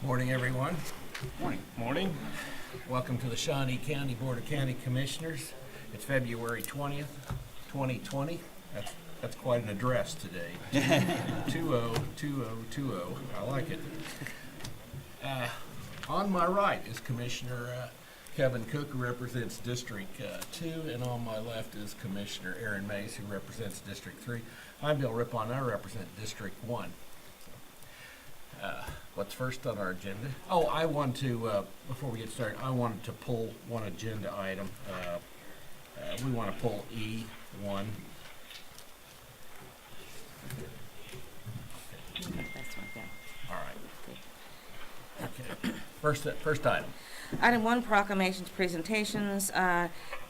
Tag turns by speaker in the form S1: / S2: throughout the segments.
S1: Morning, everyone.
S2: Morning.
S3: Morning.
S1: Welcome to the Shawnee County Board of County Commissioners. It's February 20th, 2020. That's quite an address today. 202020. I like it. On my right is Commissioner Kevin Cook, who represents District 2, and on my left is Commissioner Aaron Mays, who represents District 3. I'm Bill Rippon. I represent District 1. What's first on our agenda? Oh, I want to, before we get started, I wanted to pull one agenda item. We want to pull E1. All right. Okay. First item.
S4: Item 1, proclamations, presentations.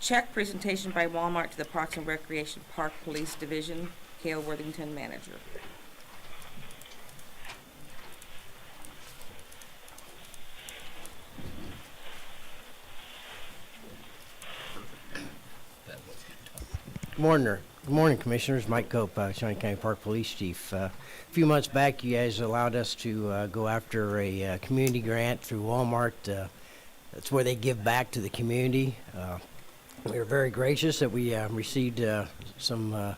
S4: Check presentation by Walmart to the Parks and Recreation Park Police Division. Cale Worthington, manager.
S5: Good morning, Commissioners. Mike Cope, Shawnee County Park Police Chief. A few months back, you guys allowed us to go after a community grant through Walmart. That's where they give back to the community. We were very gracious that we received some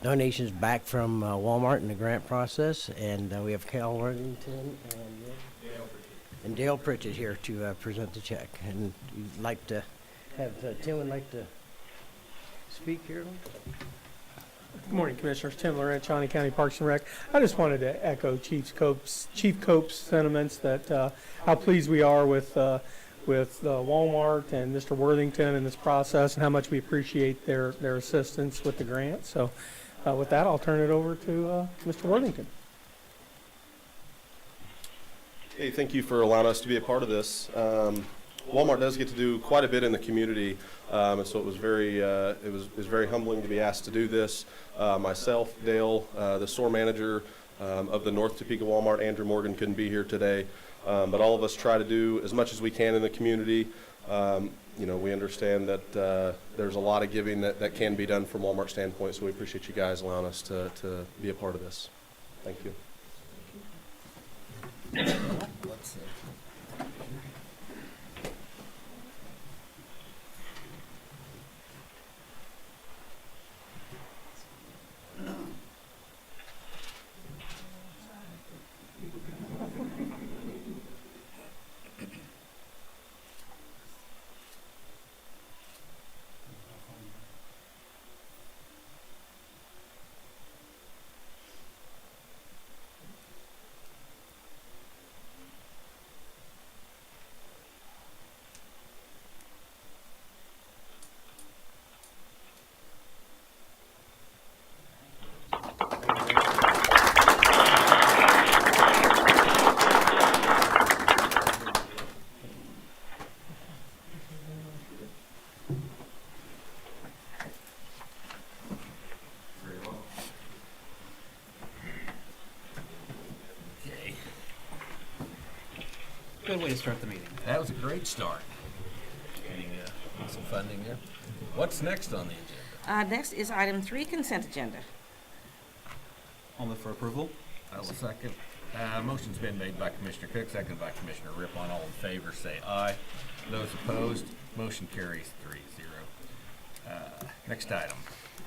S5: donations back from Walmart in the grant process, and we have Cal Worthington and Dale Pritchett here to present the check. And you'd like to have Tim would like to speak here.
S3: Good morning, Commissioners. Tim Laurent, Shawnee County Parks and Rec. I just wanted to echo Chief Cope's sentiments that how pleased we are with Walmart and Mr. Worthington in this process, and how much we appreciate their assistance with the grant. So, with that, I'll turn it over to Mr. Worthington.
S6: Hey, thank you for allowing us to be a part of this. Walmart does get to do quite a bit in the community, and so it was very humbling to be asked to do this. Myself, Dale, the store manager of the North Topeka Walmart, Andrew Morgan, couldn't be here today, but all of us try to do as much as we can in the community. We understand that there's a lot of giving that can be done from Walmart's standpoint, so we appreciate you guys allowing us to be a part of this. Thank you.
S1: Let's see.
S2: Good way to start the meeting.
S1: That was a great start. Getting some funding there. What's next on the agenda?
S4: Next is item 3, consent agenda.
S2: I'll move for approval.
S1: I will second. Motion's been made by Commissioner Cook, seconded by Commissioner Rippon. All in favor say aye. Those opposed, motion carries 3-0. Next item.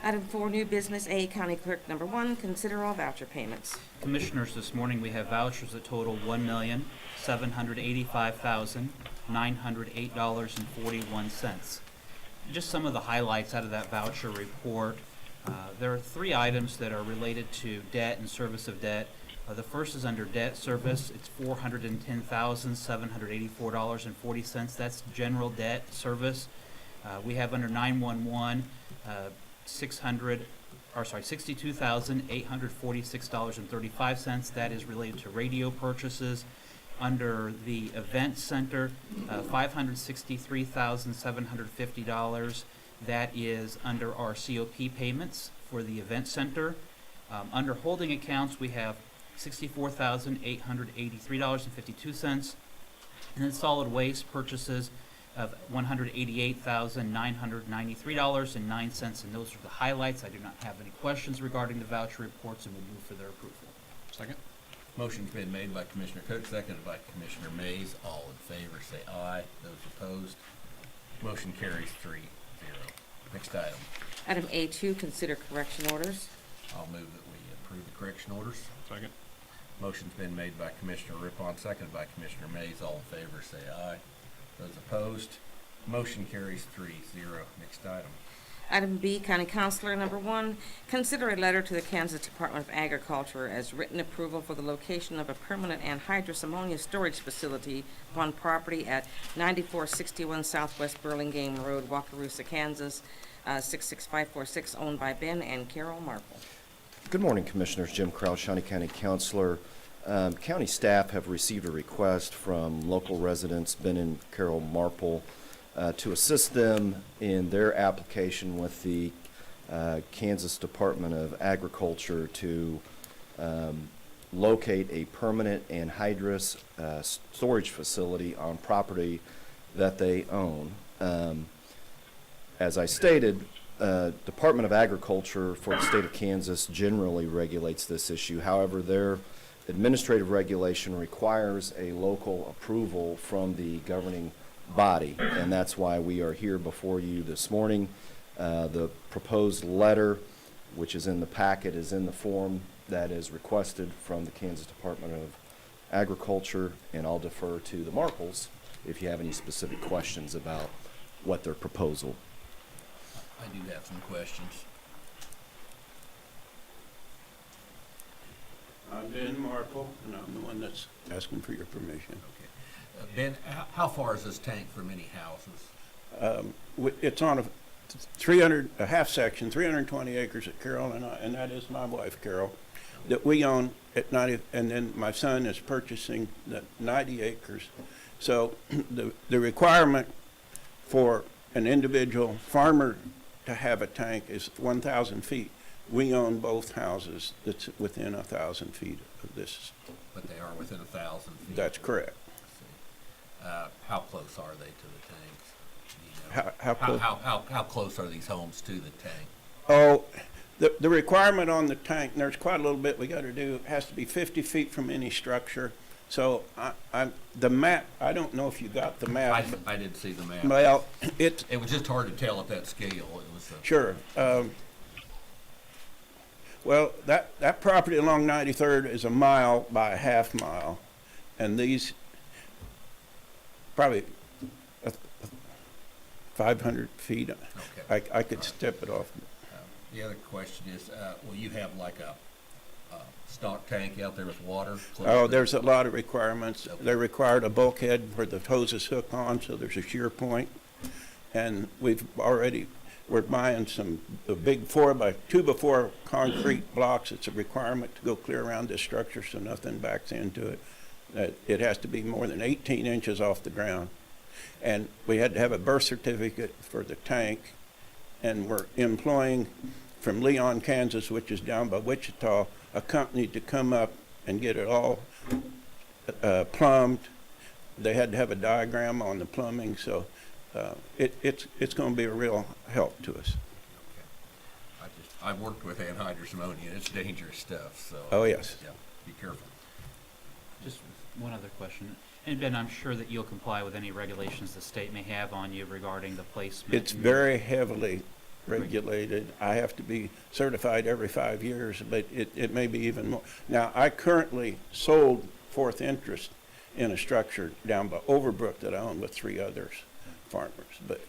S4: Item 4, new business. A, County Clerk number 1, consider all voucher payments.
S2: Commissioners, this morning we have vouchers that total $1,785,908.41. Just some of the highlights out of that voucher report. There are 3 items that are related to debt and service of debt. The first is under debt service. It's $410,784.40. That's general debt service. We have under 911 $62,846.35. That is related to radio purchases. Under the event center, $563,750. That is under our COP payments for the event center. Under holding accounts, we have $64,883.52. And then solid waste purchases of $188,993.09, and those are the highlights. I do not have any questions regarding the voucher reports, and will move for their approval.
S3: Second.
S1: Motion's been made by Commissioner Cook, seconded by Commissioner Mays. All in favor, say aye. Those opposed, motion carries 3-0. Next item.
S4: Item A2, consider correction orders.
S1: I'll move that we approve the correction orders.
S7: Second.
S1: Motion's been made by Commissioner Rippon, seconded by Commissioner Mays. All in favor, say aye. Those opposed, motion carries 3-0. Next item.
S4: Item B, County Councillor number 1, consider a letter to the Kansas Department of Agriculture as written approval for the location of a permanent anhydrous ammonia storage facility upon property at 9461 Southwest Burlingame Road, Wakarusa, Kansas, 66546, owned by Ben and Carol Marple.
S8: Good morning, Commissioners. Jim Krause, Shawnee County Councillor. County staff have received a request from local residents, Ben and Carol Marple, to assist them in their application with the Kansas Department of Agriculture to locate a permanent anhydrous storage facility on property that they own. As I stated, Department of Agriculture for the state of Kansas generally regulates this issue. However, their administrative regulation requires a local approval from the governing body, and that's why we are here before you this morning. The proposed letter, which is in the packet, is in the form that is requested from the Kansas Department of Agriculture, and I'll defer to the Marples if you have any specific questions about what their proposal.
S1: I do have some questions.
S7: I'm Ben Marple, and I'm the one that's asking for your permission.
S1: Okay. Ben, how far is this tank from any houses?
S7: It's on a half section, 320 acres at Carroll, and that is my wife, Carol, that we own at 90, and then my son is purchasing the 90 acres. So the requirement for an individual farmer to have a tank is 1,000 feet. We own both houses that's within 1,000 feet of this.
S1: But they are within 1,000 feet.
S7: That's correct.
S1: How close are they to the tanks? Do you know?
S7: How close?
S1: How close are these homes to the tank?
S7: Oh, the requirement on the tank, and there's quite a little bit we got to do, has to be 50 feet from any structure. So the map, I don't know if you got the map.
S1: I did see the map.
S7: Well,
S1: It was just hard to tell at that scale. It was
S7: sure. Well, that property along 93rd is a mile by a half mile, and these probably 500 feet.
S1: okay.
S7: I could step it off.
S1: The other question is, will you have like a stock tank out there with water?
S7: Oh, there's a lot of requirements. Okay. They required a bulkhead where the hoses hook on, so there's a shear point. And we're buying some big 2x4 concrete blocks. It's a requirement to go clear around this structure so nothing backs into it. It has to be more than 18 inches off the ground. And we had to have a birth certificate for the tank. And we're employing from Leon, Kansas, which is down by Wichita, a company to come up and get it all plumbed. They had to have a diagram on the plumbing, so it's going to be a real help to us.
S1: Okay. I've worked with anhydrous ammonia. It's dangerous stuff. So.
S7: Oh yes.
S1: Yeah. Be careful.
S2: Just one other question. And Ben, I'm sure that you'll comply with any regulations the state may have on you regarding the placement.
S7: It's very heavily regulated. I have to be certified every 5 years, but it may be even more. Now, I currently sold fourth interest in a structure down by Overbrook that I own with 3 others, farmers. But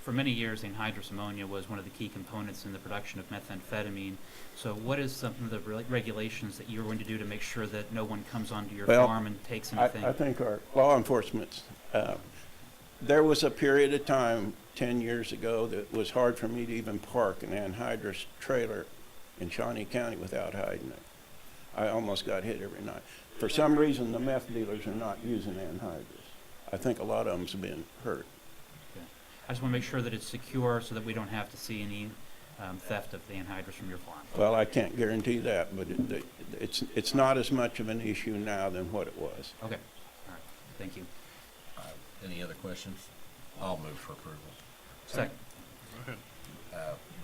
S2: for many years, anhydrous ammonia was one of the key components in the production of methamphetamine. So what is some of the regulations that you're going to do to make sure that no one comes onto your farm and takes anything?
S7: I think our law enforcement, there was a period of time 10 years ago that was hard for me to even park an anhydrous trailer in Shawnee County without hiding it. I almost got hit every night. For some reason, the meth dealers are not using anhydrous. I think a lot of them's been hurt.
S2: Okay. I just want to make sure that it's secure so that we don't have to see any theft of the anhydrous from your farm.
S7: Well, I can't guarantee that, but it's not as much of an issue now than what it was.
S2: Okay. All right. Thank you.
S1: Any other questions? I'll move for approval.
S2: Second.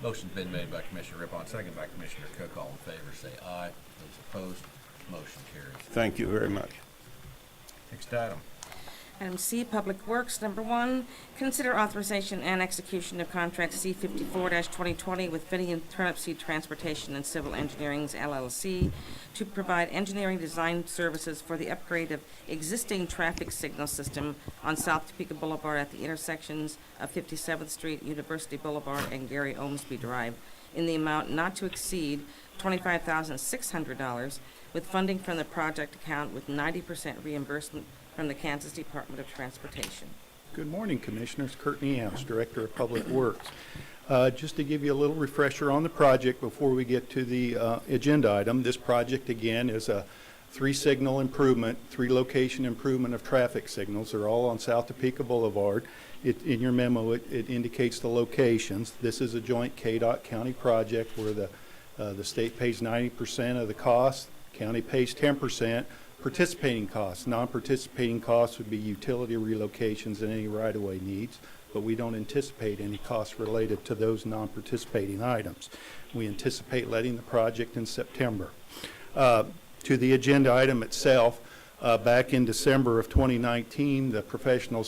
S1: Motion's been made by Commissioner Rippon, second by Commissioner Cook. All in favor, say aye. Those opposed, Motion carries.
S7: Thank you very much.
S1: Next item.
S4: Item C, Public Works, number 1, consider authorization and execution of contract C-54-2020 with Finney and Turnipseed Transportation and Civil Engineering's LLC to provide engineering design services for the upgrade of existing traffic signal system on South Topeka Boulevard at the intersections of 57th Street, University Boulevard, and Gary Olmsby Drive in the amount not to exceed $25,600 with funding from the project account with 90% reimbursement from the Kansas Department of Transportation.
S9: Good morning, Commissioners. Kurt Niehaus, Director of Public Works. Just to give you a little refresher on the project before we get to the agenda item, this project again is a 3-signal improvement, 3-location improvement of traffic signals. They're all on South Topeka Boulevard. In your memo, it indicates the locations. This is a joint KDOT county project where the state pays 90% of the cost, county pays 10%. Participating costs. Non-participating costs would be utility relocations and any right-of-way needs, but we don't anticipate any costs related to those non-participating items. We anticipate letting the project in September. To the agenda item itself, back in December of 2019, the Professional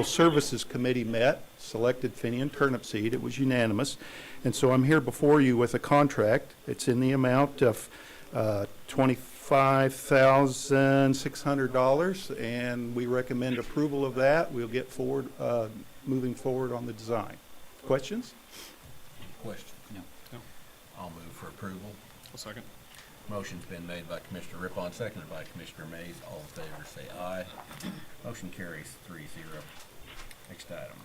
S9: Services Committee met, selected Finney and Turnipseed. It was unanimous, and so I'm here before you with a contract. It's in the amount of $25,600, and we recommend approval of that. We'll get forward, moving forward on the design. Questions?
S1: Question?
S2: No.
S1: I'll move for approval.
S10: I'll second.
S1: Motion's been made by Commissioner Rippon, seconded by Commissioner Mays. All in favor say aye. Motion carries 3-0. Next item.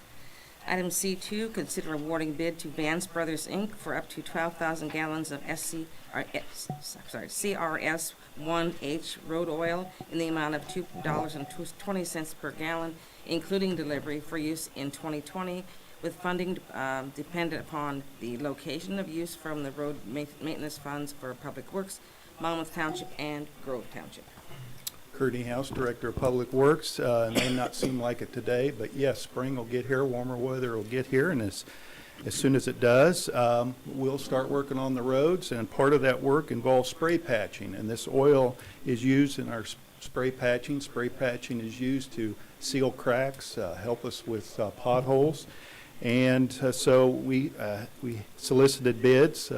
S4: Item C2, consider awarding bid to Vance Brothers, Inc. for up to 12,000 gallons of CRS-1H road oil in the amount of $2.20 per gallon, including delivery for use in 2020, with funding dependent upon the location of use from the road maintenance funds for Public Works, Monmouth Township, and Grove Township.
S9: Kurt Niehaus, Director of Public Works. It may not seem like it today, but yes, spring will get here, warmer weather will get here, and as soon as it does, we'll start working on the roads, and part of that work involves spray patching, and this oil is used in our spray patching. Spray patching is used to seal cracks, help us with potholes, and so we solicited bids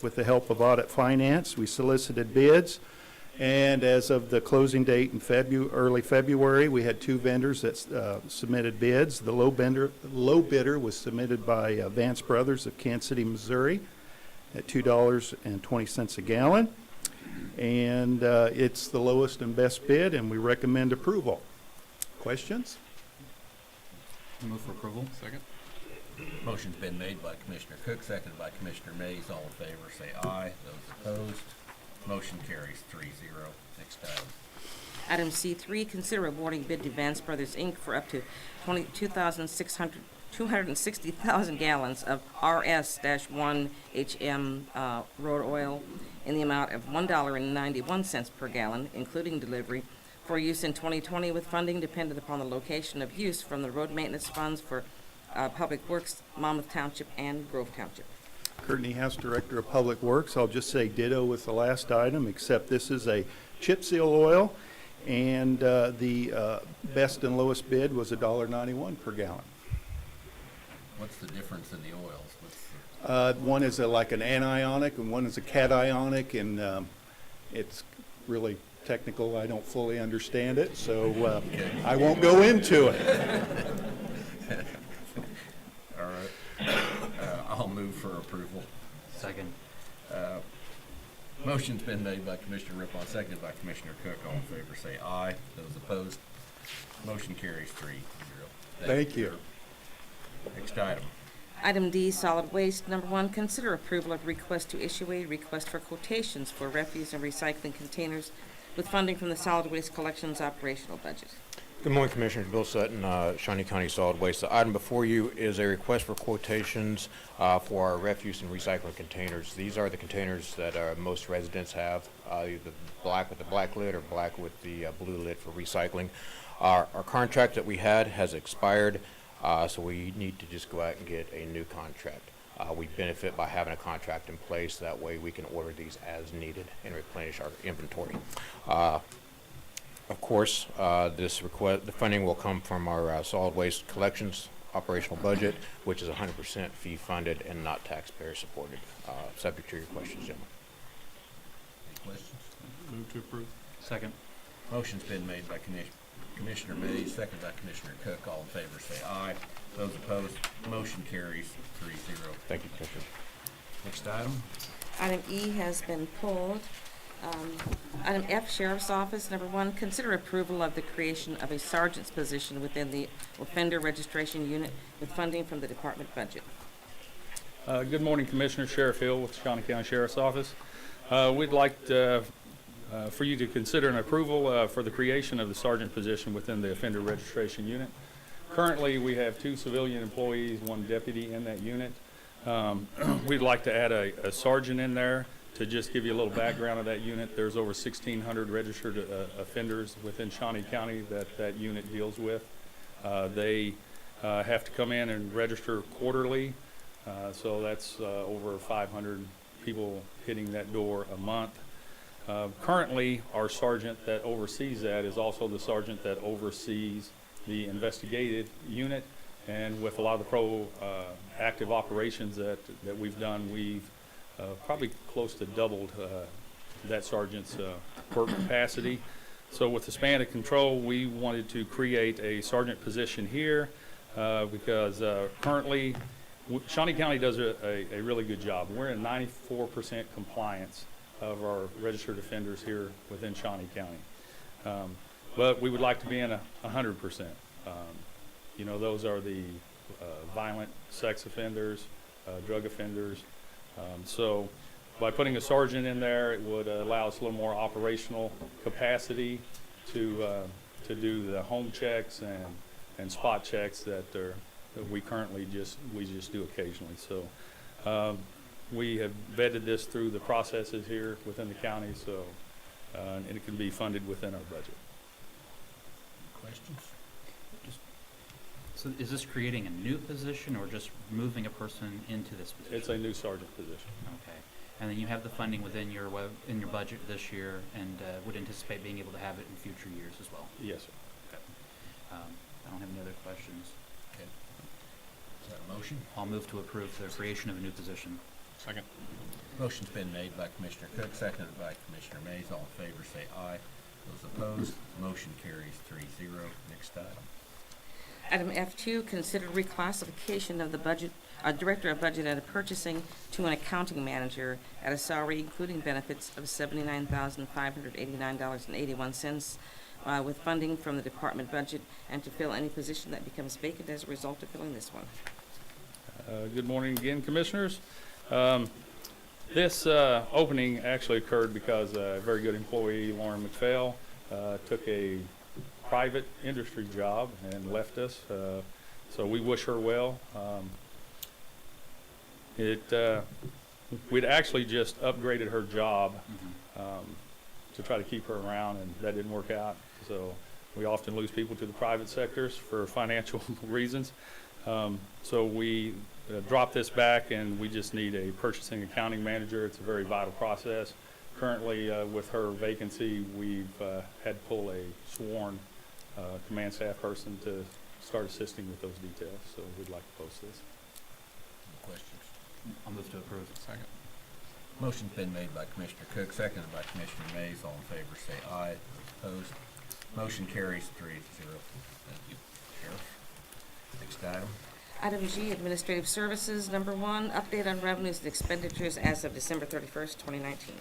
S9: with the help of Audit Finance. We solicited bids. And as of the closing date in early February, we had 2 vendors that submitted bids. The low bidder was submitted by Vance Brothers of Kansas City, Missouri, at $2.20 a gallon. And it's the lowest and best bid, and we recommend approval. Questions?
S2: Move for approval.
S10: Second.
S1: Motion's been made by Commissioner Cook, seconded by Commissioner Mays. All in favor say aye. Those opposed, motion carries 3-0. Next item.
S4: Item C3, consider awarding bid to Vance Brothers, Inc. for up to 260,000 gallons of RS-1HM road oil in the amount of $1.91 per gallon, including delivery, for use in 2020 with funding dependent upon the location of use from the road maintenance funds for Public Works, Monmouth Township, and Grove Township.
S9: Kurt Niehaus, Director of Public Works. I'll just say ditto with the last item, except this is a chip seal oil, and the best and lowest bid was $1.91 per gallon.
S1: What's the difference in the oils?
S9: One is like an anionic, and one is a cationic, and it's really technical. I don't fully understand it, so I won't go into it.
S1: All right. I'll move for approval.
S2: Second.
S1: Motion's been made by Commissioner Rippon, seconded by Commissioner Cook. All in favor say aye. Those opposed, motion carries 3-0.
S9: Thank you.
S1: Next item.
S4: Item D, solid waste. Number 1, consider approval of request to issue a request for quotations for refuse and recycling containers with funding from the solid waste collections operational budget.
S11: Good morning, Commissioners. Bill Sutton, Shawnee County Solid Waste. The item before you is a request for quotations for our refuse and recycling containers. These are the containers that most residents have, either black with the black lid or black with the blue lid for recycling. Our contract that we had has expired, so we need to just go out and get a new contract. We benefit by having a contract in place. That way we can order these as needed and replenish our inventory. Of course, the funding will come from our solid waste collections operational budget, which is 100% fee funded and not taxpayer supported. Subject to your questions, gentlemen.
S1: Any questions?
S10: Move to approve.
S2: Second.
S1: Motion's been made by Commissioner Mays, seconded by Commissioner Cook. All in favor say aye. Those opposed, motion carries 3-0.
S11: Thank you, Commissioner.
S1: Next item.
S4: Item E has been pulled. Item F, Sheriff's Office, number 1, consider approval of the creation of a sergeant's position within the offender registration unit with funding from the department budget.
S10: Good morning, Commissioner. Sheriff Hill with the Shawnee County Sheriff's Office. We'd like for you to consider an approval for the creation of the sergeant position within the offender registration unit. Currently, we have 2 civilian employees, 1 deputy in that unit. We'd like to add a sergeant in there. To just give you a little background of that unit, there's over 1,600 registered offenders within Shawnee County that unit deals with. They have to come in and register quarterly, so that's over 500 people hitting that door a month. Currently, our sergeant that oversees that is also the sergeant that oversees the investigative unit, and with a lot of the proactive operations that we've done, we've probably close to doubled that sergeant's work capacity. So with the span of control, we wanted to create a sergeant position here because currently Shawnee County does a really good job. We're in 94% compliance of our registered offenders here within Shawnee County. But we would like to be in 100%. You know, those are the violent sex offenders, drug offenders. So by putting a sergeant in there, it would allow us a little more operational capacity to do the home checks and spot checks that we currently just do occasionally. So we have vetted this through the processes here within the county, so and it can be funded within our budget.
S1: Questions?
S2: So is this creating a new position or just moving a person into this position?
S10: It's a new sergeant position.
S2: Okay. And then you have the funding within your budget this year and would anticipate being able to have it in future years as well?
S10: Yes, sir.
S2: Okay. I don't have any other questions.
S1: Okay. Is that a motion?
S2: I'll move to approve the creation of a new position.
S10: Second.
S1: Motion's been made by Commissioner Cook, seconded by Commissioner Mays. All in favor say aye. Those opposed, motion carries 3-0. Next item.
S4: Item F2, consider reclassification of the budget, Director of Budget and Purchasing to an accounting manager at a salary including benefits of $79,589.81 with funding from the department budget, and to fill any position that becomes vacant as a result of filling this one.
S10: Good morning again, Commissioners. This opening actually occurred because a very good employee, Lauren McPhail, took a private industry job and left us. So we wish her well. We'd actually just upgraded her job to try to keep her around, and that didn't work out. So we often lose people to the private sectors for financial reasons. So we dropped this back, and we just need a purchasing accounting manager. It's a very vital process. Currently, with her vacancy, we've had to pull a sworn command staff person to start assisting with those details. So we'd like to post this.
S1: Any questions?
S2: I'll move to approve.
S10: Second.
S1: Motion's been made by Commissioner Cook, seconded by Commissioner Mays. All in favor say aye. Those opposed, motion carries 3-0. Thank you, Sheriff. Next item.
S4: Item G, Administrative Services, number 1, update on revenues and expenditures as of December 31st, 2019.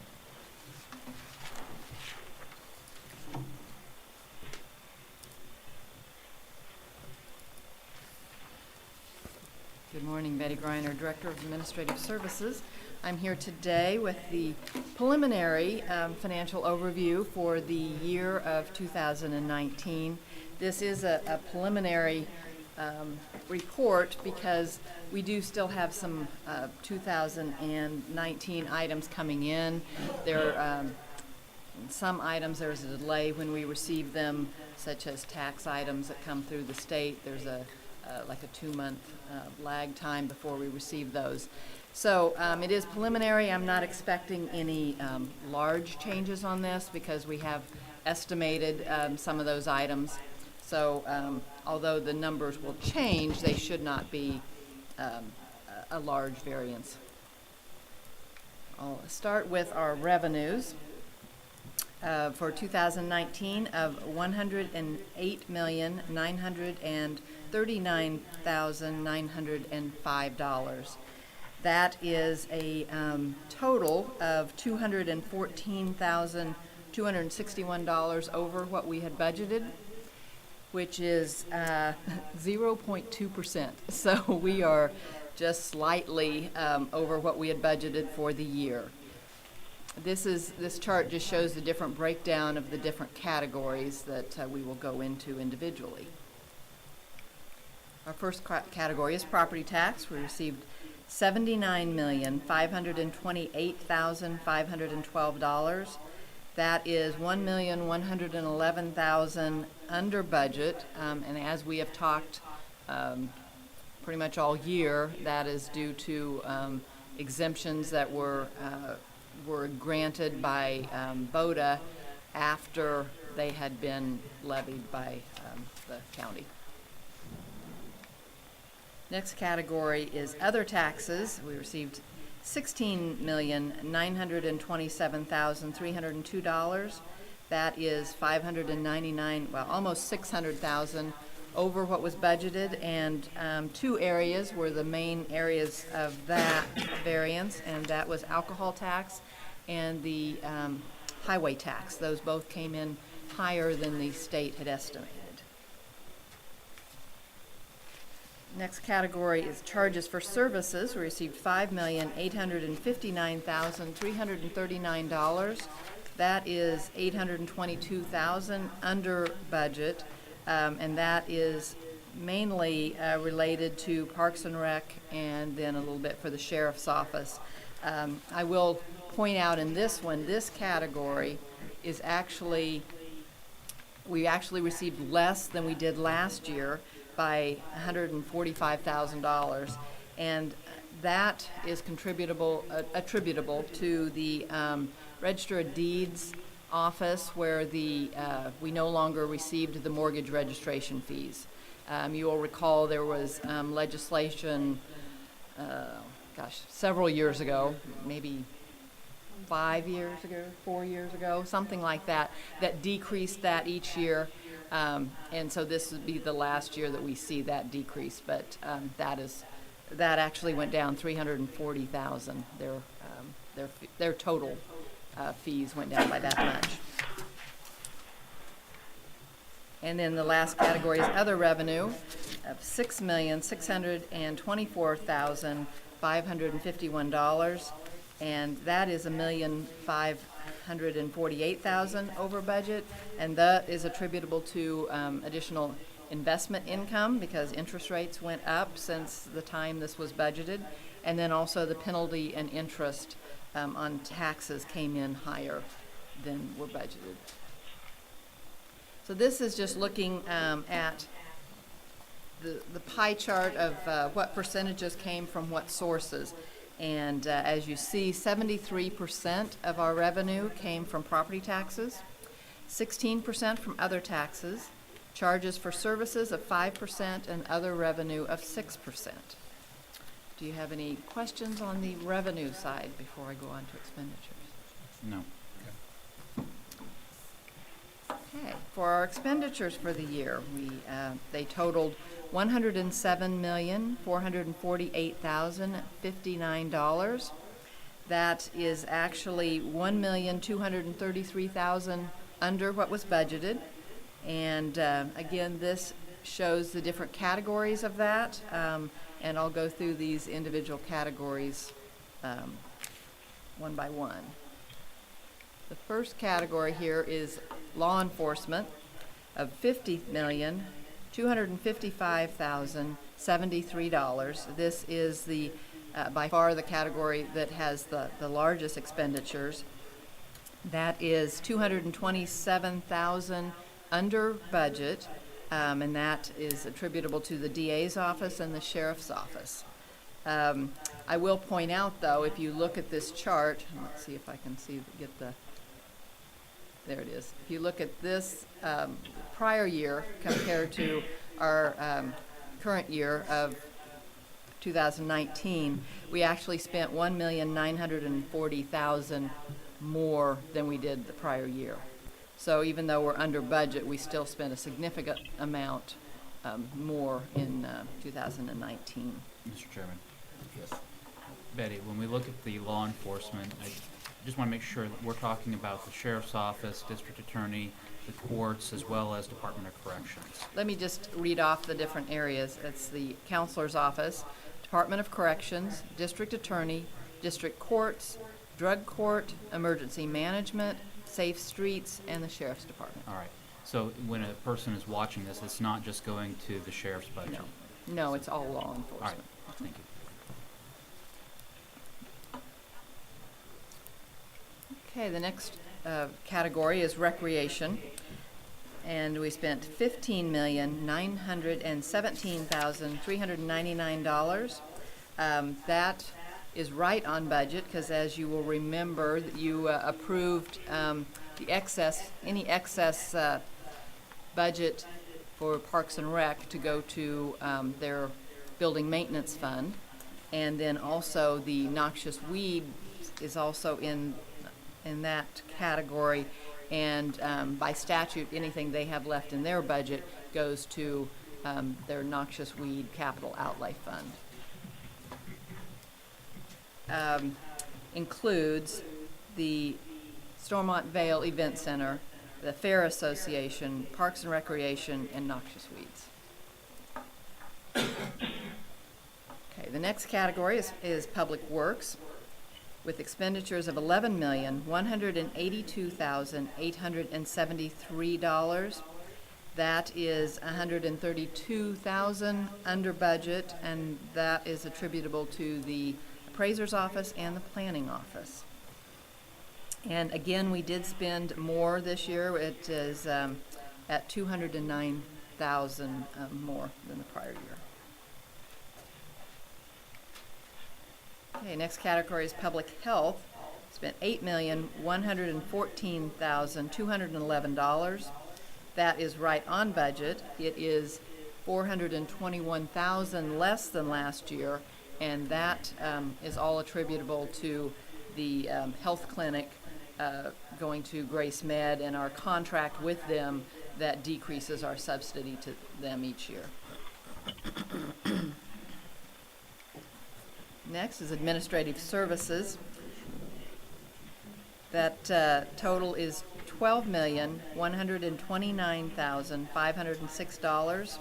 S12: Good morning, Betty Greiner, Director of Administrative Services. I'm here today with the preliminary financial overview for the year of 2019. This is a preliminary report because we do still have some 2019 items coming in. Some items, there's a delay when we receive them, such as tax items that come through the state. There's a like a 2-month lag time before we receive those. So it is preliminary. I'm not expecting any large changes on this because we have estimated some of those items. So although the numbers will change, they should not be a large variance. I'll start with our revenues for 2019 of $108,939,905. That is a total of $214,261 over what we had budgeted, which is 0.2%. So we are just slightly over what we had budgeted for the year. This chart just shows the different breakdown of the different categories that we will go into individually. Our first category is property tax. We received $79,528,512. That is $1,111,000 under budget, and as we have talked pretty much all year, that is due to exemptions that were granted by BOTA after they had been levied by the county. Next category is other taxes. We received $16,927,302. That is $599, well, almost $600,000 over what was budgeted, and two areas were the main areas of that variance, and that was alcohol tax and the highway tax. Those both came in higher than the state had estimated. Next category is charges for services. We received $5,859,339. That is $822,000 under budget, and that is mainly related to Parks and Rec and then a little bit for the Sheriff's Office. I will point out in this one, this category is we actually received less than we did last year by $145,000, and that is attributable to the Register of Deeds office, where we no longer received the mortgage registration fees. You will recall there was legislation, several years ago, maybe 5 years ago, 4 years ago, something like that, that decreased that each year. And so this would be the last year that we see that decrease, but that actually went down $340,000. Their total fees went down by that much. And then the last category is other revenue of $6,624,551, and that is $1,548,000 over budget, and that is attributable to additional investment income because interest rates went up since the time this was budgeted, and then also the penalty and interest on taxes came in higher than were budgeted. So this is just looking at the pie chart of what percentages came from what sources. And as you see, 73% of our revenue came from property taxes, 16% from other taxes, charges for services of 5%, and other revenue of 6%. Do you have any questions on the revenue side before I go on to expenditures?
S2: No.
S12: Okay, for our expenditures for the year, they totaled $107,448,059. That is actually $1,233,000 under what was budgeted. And again, this shows the different categories of that, and I'll go through these individual categories one by one. The first category here is law enforcement of $50,255,073. This is the by far the category that has the largest expenditures. That is $227,000 under budget, and that is attributable to the DA's office and the sheriff's office. I will point out, though, if you look at this chart, let's see if I can get the, there it is. If you look at this prior year compared to our current year of 2019, we actually spent $1,940,000 more than we did the prior year. So even though we're under budget, we still spent a significant amount more in 2019.
S2: Mr. Chairman.
S1: Yes.
S2: Betty, when we look at the law enforcement, I just want to make sure that we're talking about the sheriff's office, district attorney, the courts, as well as Department of Corrections.
S12: Let me just read off the different areas. It's the counselor's office, Department of Corrections, district attorney, district courts, drug court, emergency management, safe streets, and the sheriff's department.
S2: All right. So when a person is watching this, it's not just going to the sheriff's budget?
S12: No, it's all law
S2: All right.
S12: enforcement.
S2: Thank you.
S12: Okay, the next category is recreation, and we spent $15,917,399. That is right on budget, because as you will remember, you approved the excess, any excess budget for Parks and Rec to go to their building maintenance fund, and then also the noxious weed is also in that category, and by statute, anything they have left in their budget goes to their noxious weed capital outlay fund. Includes the Stormont Vale Event Center, the Fair Association, Parks and Recreation, and noxious weeds. Okay, the next category is Public Works, with expenditures of $11,182,873. That is $132,000 under budget, and that is attributable to the appraiser's office and the planning office. And again, we did spend more this year. It is at $209,000 more than the prior year. Okay, next category is public health. Spent $8,114,211. That is right on budget. It is $421,000 less than last year, and that is all attributable to the health clinic going to Grace Med and our contract with them that decreases our subsidy to them each year. Next is administrative services. That total is $12,129,506.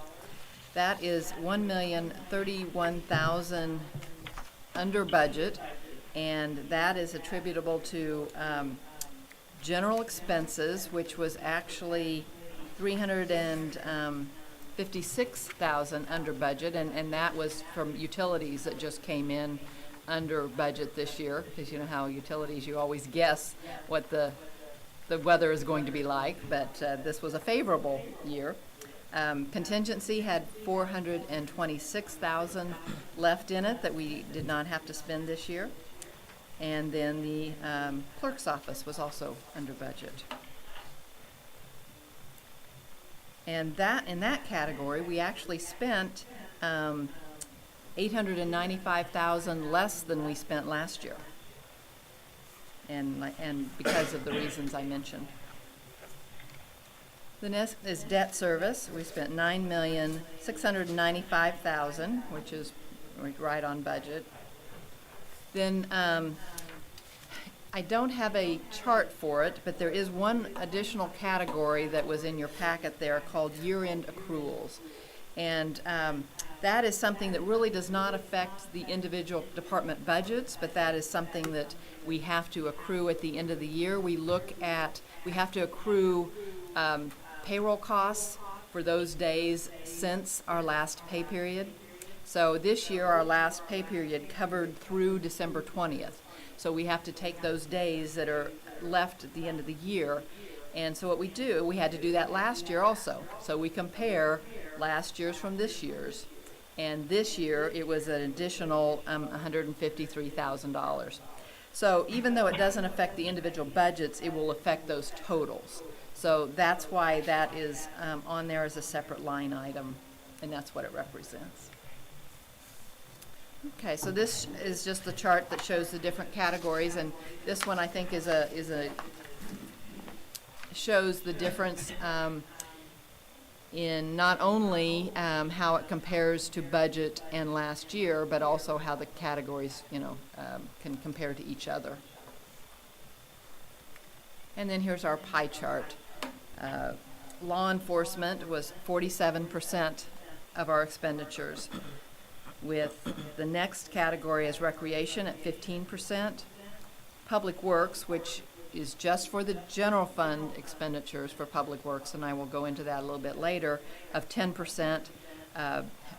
S12: That is $1,031,000 under budget, and that is attributable to general expenses, which was actually $356,000 under budget, and that was from utilities that just came in under budget this year, because you know how utilities, you always guess what the weather is going to be like, but this was a favorable year. Contingency had $426,000 left in it that we did not have to spend this year. And then the clerk's office was also under budget. And that in that category, we actually spent $895,000 less than we spent last year. And because of the reasons I mentioned. The next is debt service. We spent $9,695,000, which is right on budget. Then I don't have a chart for it, but there is one additional category that was in your packet there called year-end accruals. And that is something that really does not affect the individual department budgets, but that is something that we have to accrue at the end of the year. We have to accrue payroll costs for those days since our last pay period. So this year, our last pay period covered through December 20th. So we have to take those days that are left at the end of the year And so what we do, we had to do that last year also. So we compare last year's from this year's. And this year, it was an additional $153,000. So even though it doesn't affect the individual budgets, it will affect those totals. So that's why that is on there as a separate line item, and that's what it represents. Okay, so this is just the chart that shows the different categories, and this one I think shows the difference in not only how it compares to budget and last year, but also how the categories, can compare to each other. And then here's our pie chart. Law enforcement was 47% of our expenditures, with the next category as recreation at 15%. Public Works, which is just for the general fund expenditures for Public Works, and I will go into that a little bit later, of 10%,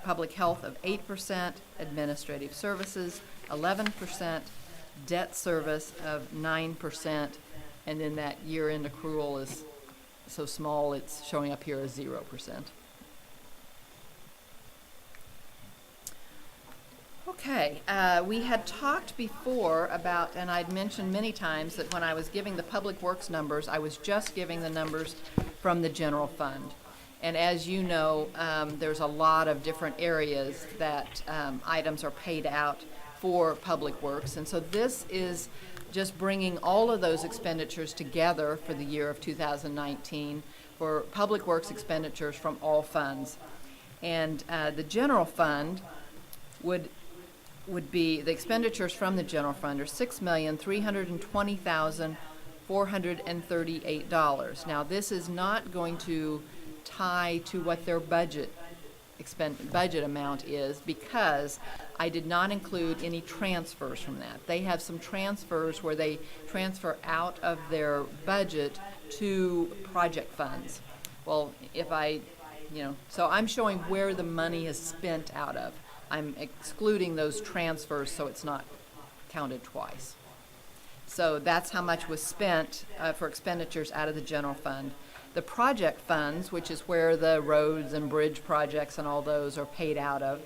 S12: Public Health of 8%, Administrative Services 11%, Debt Service of 9%, and then that year-end accrual is so small it's showing up here as 0%. Okay, we had talked before about, and I'd mentioned many times that when I was giving the Public Works numbers, I was just giving the numbers from the general fund. And as you know, there's a lot of different areas that items are paid out for Public Works. And so this is just bringing all of those expenditures together for the year of 2019 for Public Works expenditures from all funds. And the general fund would be, the expenditures from the general fund are $6,320,438. Now, this is not going to tie to what their budget amount is, because I did not include any transfers from that. They have some transfers where they transfer out of their budget to project funds. Well, so I'm showing where the money is spent out of. I'm excluding those transfers so it's not counted twice. So that's how much was spent for expenditures out of the general fund. The project funds, which is where the roads and bridge projects and all those are paid out of,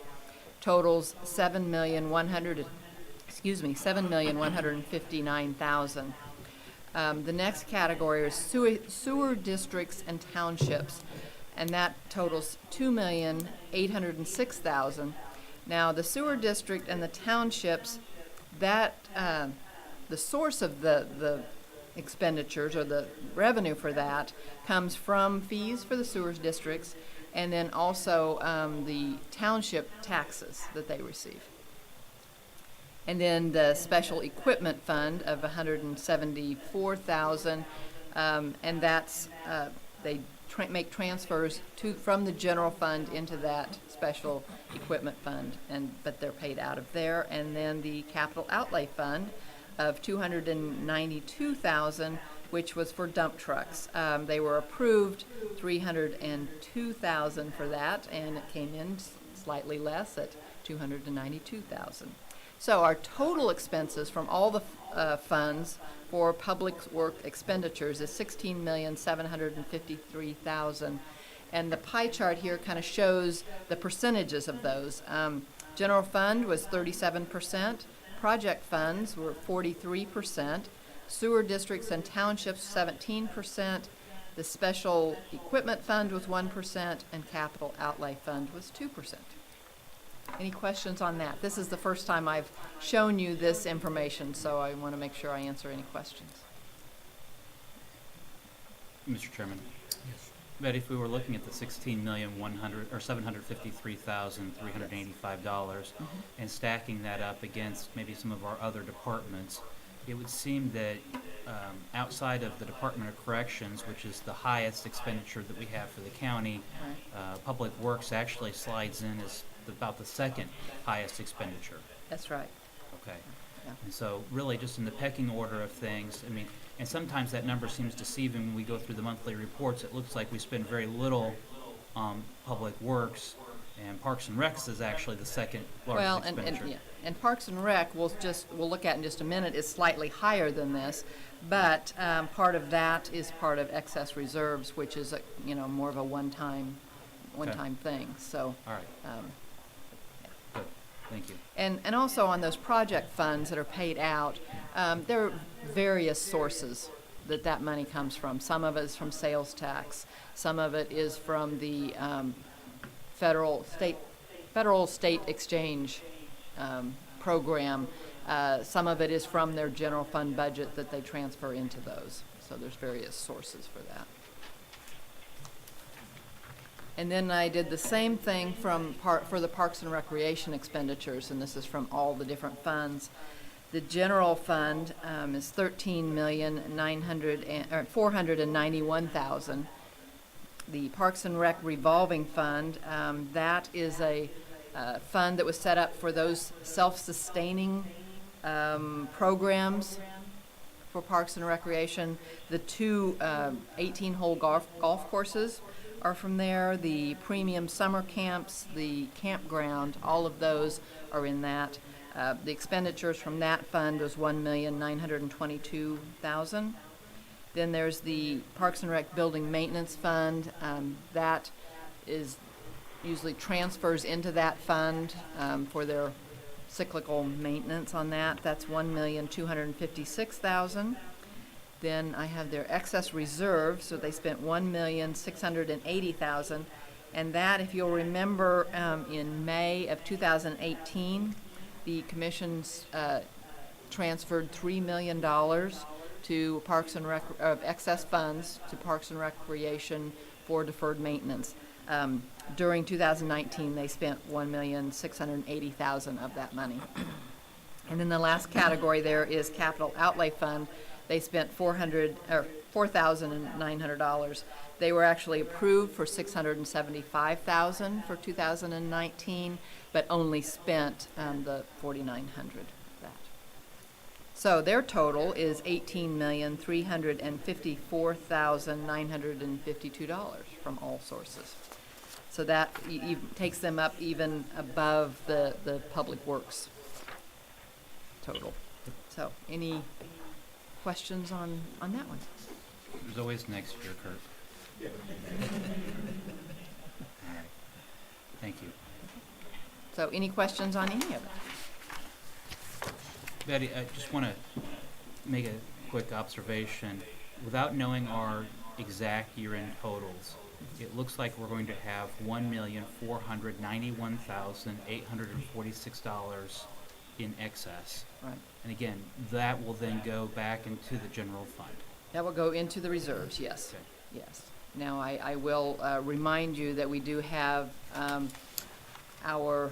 S12: totals $7,159,000. The next category is sewer districts and townships, and that totals $2,806,000. Now, the sewer district and the townships, that the source of the expenditures or the revenue for that comes from fees for the sewer districts, and then also the township taxes that they receive. And then the special equipment fund of $174,000, and that's they make transfers from the general fund into that special equipment fund, but they're paid out of there. And then the capital outlay fund of $292,000, which was for dump trucks. They were approved $302,000 for that, and it came in slightly less at $292,000. So our total expenses from all the funds for public work expenditures is $16,753,000. And the pie chart here kind of shows the percentages of those. General fund was 37%. Project funds were 43%. Sewer districts and townships, 17%. The special equipment fund was 1%, and capital outlay fund was 2%. Any questions on that? This is the first time I've shown you this information, so I want to make sure I answer any questions.
S2: Mr. Chairman,
S1: Yes.
S2: Betty, if we were looking at the $753,385 and stacking that up against maybe some of our other departments, it would seem that outside of the Department of Corrections, which is the highest expenditure that we have for the county, Public Works actually slides in as about the second highest expenditure.
S12: That's right.
S2: Okay.
S12: Yeah.
S2: And so really just in the pecking order of things, I mean, and sometimes that number seems deceiving when we go through the monthly reports. It looks like we spend very little on Public Works And Parks and Recs is actually the second
S12: Well,
S2: largest expenditure.
S12: and Parks and Rec, we'll look at in just a minute, is slightly higher than this, but part of that is part of excess reserves, which is, more of a one-time thing, so.
S2: All right, good, thank you.
S12: And also on those project funds that are paid out, there are various sources that money comes from. Some of it is from sales tax, some of it is from the federal state exchange program. Some of it is from their general fund budget that they transfer into those. So there's various sources for that. And then I did the same thing for the Parks and Recreation expenditures, and this is from all the different funds. The general fund is $13,491,000. The Parks and Rec revolving fund, that is a fund that was set up for those self-sustaining programs for Parks and Recreation. The two 18-hole golf courses are from there. The premium summer camps, the campground, all of those are in that. The expenditures from that fund was $1,922,000. Then there's the Parks and Rec Building Maintenance Fund. That is usually transfers into that fund for their cyclical maintenance on that. That's $1,256,000. Then I have their excess reserves, so they spent $1,680,000. And that, if you'll remember, in May of 2018, the commissions transferred $3 million to Parks and Rec, of excess funds to Parks and Recreation for deferred maintenance. During 2019, they spent $1,680,000 of that money. And then the last category there is Capital Outlay Fund. They spent $4,900. They were actually approved for $675,000 for 2019, but only spent the $4,900 of that. So their total is $18,354,952 from all sources. So that takes them up even above the Public Works total. So any questions on that one?
S2: There's always next year, Kurt. All right, thank you.
S12: So any questions on any of it?
S2: Betty, I just want to make a quick observation. Without knowing our exact year-end totals, it looks like we're going to have $1,491,846 in excess.
S12: Right.
S2: And again, that will then go back into the general fund.
S12: That will go into the reserves, yes.
S2: Okay.
S12: Yes. Now, I will remind you that we do have our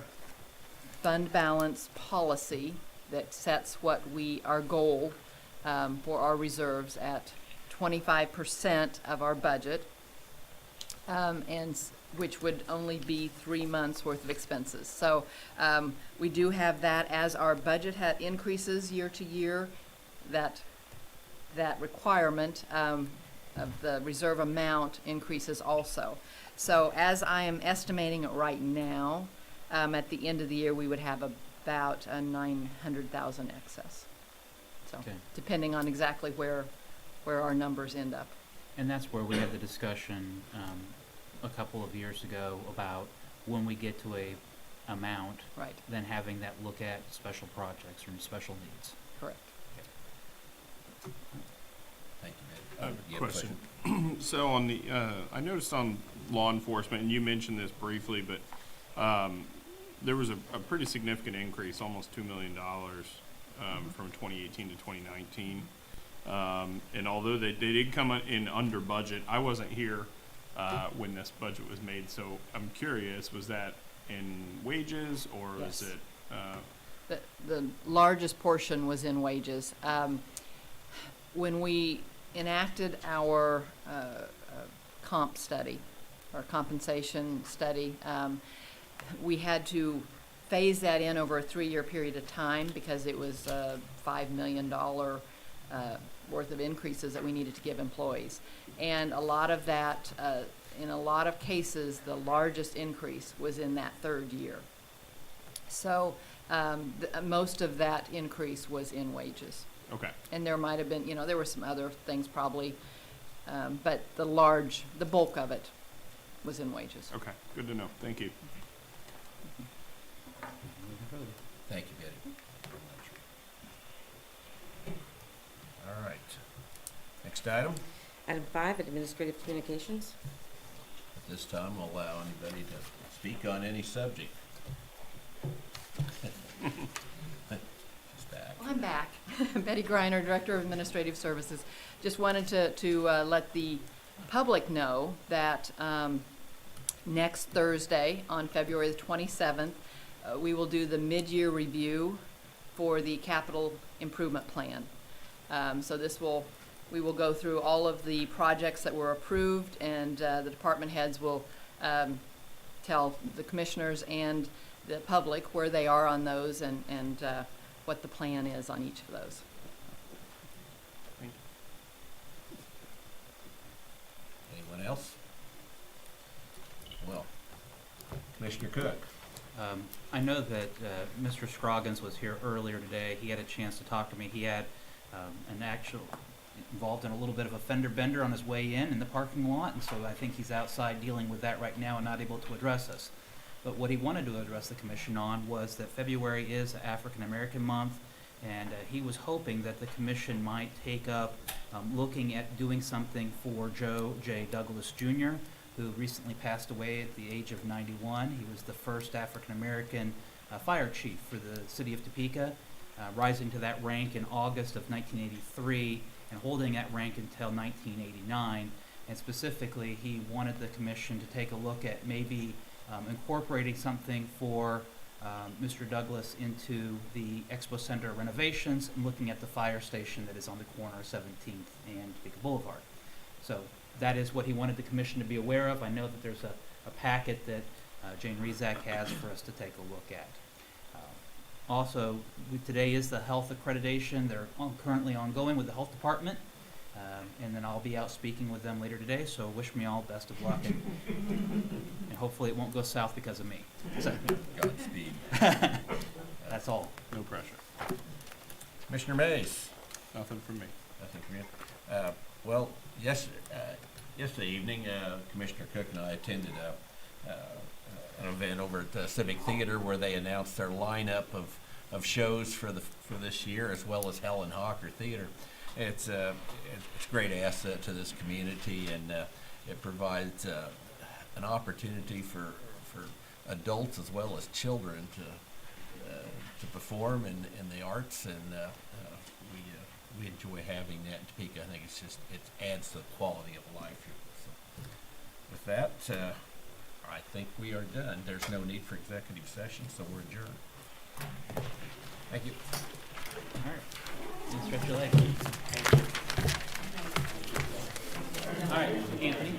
S12: fund balance policy that sets our goal for our reserves at 25% of our budget, which would only be 3 months worth of expenses. So we do have that as our budget increases year to year, that requirement of the reserve amount increases also. So as I am estimating it right now, at the end of the year, we would have about a $900,000 excess. So
S2: Okay.
S12: depending on exactly where our numbers end up.
S2: And that's where we had the discussion a couple of years ago about when we get to a amount,
S12: Right,
S2: then having that look at special projects or special needs.
S12: correct.
S1: Thank you, David. You have a
S13: Question. So on the, I noticed on law enforcement, and you mentioned this briefly, but there was a pretty significant increase, almost $2 million from 2018 to 2019. And although they did come in under budget, I wasn't here when this budget was made, so I'm curious, was that in wages or
S12: Yes.
S13: is it?
S12: The largest portion was in wages. When we enacted our comp study, our compensation study, we had to phase that in over a 3-year period of time because it was $5 million worth of increases that we needed to give employees. And a lot of that in a lot of cases, the largest increase was in that third year. So most of that increase was in wages.
S13: Okay.
S12: And there might have been, you know, there were some other things probably, but the bulk of it was in wages.
S13: Okay. Good to know. Thank you.
S1: Thank you, Betty. All right. Next item.
S4: Item 5, Administrative Communications.
S1: At this time, we'll allow anybody to speak on any subject. She's back.
S12: Well, I'm back. Betty Greiner, Director of Administrative Services. Just wanted to let the public know that next Thursday, on February the 27th, we will do the mid-year review for the capital improvement plan. So we will go through all of the projects that were approved, and the department heads will tell the commissioners and the public where they are on those and what the plan is on each of those.
S1: Anyone else? Well, Commissioner Cook.
S2: I know that Mr. Scroggins was here earlier today. He had a chance to talk to me. He had involved in a little bit of a fender bender on his way in the parking lot, and so I think he's outside dealing with that right now and not able to address us. But what he wanted to address the commission on was that February is African American Month, and he was hoping that the commission might take up looking at doing something for Joe J. Douglas Jr., who recently passed away at the age of 91. He was the first African American fire chief for the city of Topeka, rising to that rank in August of 1983 and holding that rank until 1989. And specifically, he wanted the commission to take a look at maybe incorporating something for Mr. Douglas into the Expo Center renovations and looking at the fire station that is on the corner of 17th and Topeka Boulevard. So that is what he wanted the commission to be aware of. I know that there's a packet that Jane Rezak has for us to take a look at. Also, today is the health accreditation. They're currently ongoing with the health department. And then I'll be out speaking with them later today, so wish me all best of luck. And hopefully it won't go south because of me. So,
S1: Godspeed.
S2: that's all.
S13: No pressure.
S1: Commissioner Mays.
S13: Nothing from me.
S1: Nothing from you. Well, yesterday evening, Commissioner Cook and I attended an event over at the Civic Theater where they announced their lineup of shows for this year, as well as Helen Hawker Theater. It's a great asset to this community, and it provides an opportunity for adults as well as children to perform in the arts, and we enjoy having that in Topeka. I think it adds to the quality of life here. So with that, I think we are done. There's no need for executive session, so we're adjourned. Thank you.
S2: All right. Stretch your legs. All right, Anthony,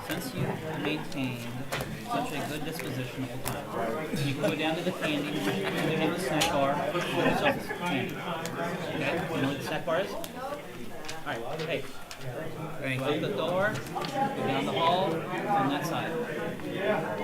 S2: since you maintained such a good disposition all the time, you can go down to the candy, you can go down to the snack bar, and get yourself some candy. Okay? You know what the snack bar is? All right, hey. Go out the door, go down the hall, on that side. Yep.